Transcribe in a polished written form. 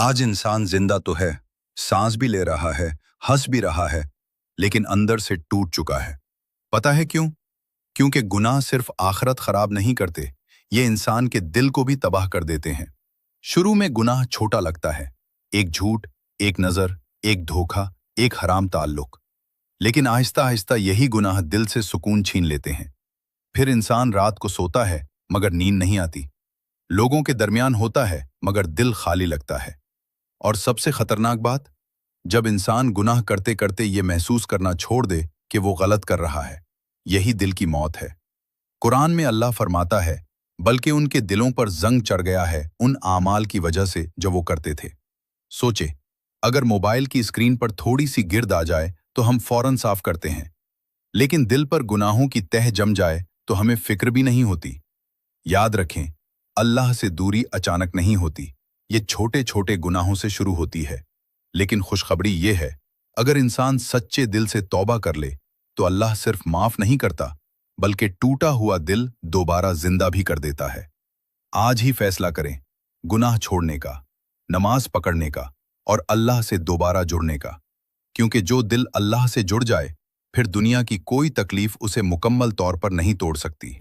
आज इंसान जिंदा तो है, सांस भी ले रहा है, हंस भी रहा है, लेकिन अंदर से टूट चुका है। पता है क्यों? क्योंकि गुनाह सिर्फ आखिरत खराब नहीं करते, ये इंसान के दिल को भी तबाह कर देते हैं। शुरू में गुनाह छोटा लगता है, एक झूठ, एक नजर, एक धोखा, एक हराम ताल्लुक। लेकिन आहिस्ता आहिस्ता यही गुनाह दिल से सुकून छीन लेते हैं। फिर इंसान रात को सोता है मगर नींद नहीं आती, लोगों के दरमियान होता है मगर दिल खाली लगता है। और सबसे खतरनाक बात, जब इंसान गुनाह करते करते ये महसूस करना छोड़ दे कि वो गलत कर रहा है, यही दिल की मौत है। कुरान में अल्लाह फरमाता है, बल्कि उनके दिलों पर जंग चढ़ गया है उन आमाल की वजह से जो वो करते थे। सोचे, अगर मोबाइल की स्क्रीन पर थोड़ी सी गिर्द आ जाए तो हम फौरन साफ करते हैं, लेकिन दिल पर गुनाहों की तह जम जाए तो हमें फिक्र भी नहीं होती। याद रखें, अल्लाह से दूरी अचानक नहीं होती, ये छोटे छोटे गुनाहों से शुरू होती है। लेकिन खुशखबरी ये है, अगर इंसान सच्चे दिल से तौबा कर ले तो अल्लाह सिर्फ माफ नहीं करता, बल्कि टूटा हुआ दिल दोबारा जिंदा भी कर देता है। आज ही फैसला करें, गुनाह छोड़ने का, नमाज पकड़ने का और अल्लाह से दोबारा जुड़ने का। क्योंकि जो दिल अल्लाह से जुड़ जाए, फिर दुनिया की कोई तकलीफ उसे मुकम्मल तौर पर नहीं तोड़ सकती।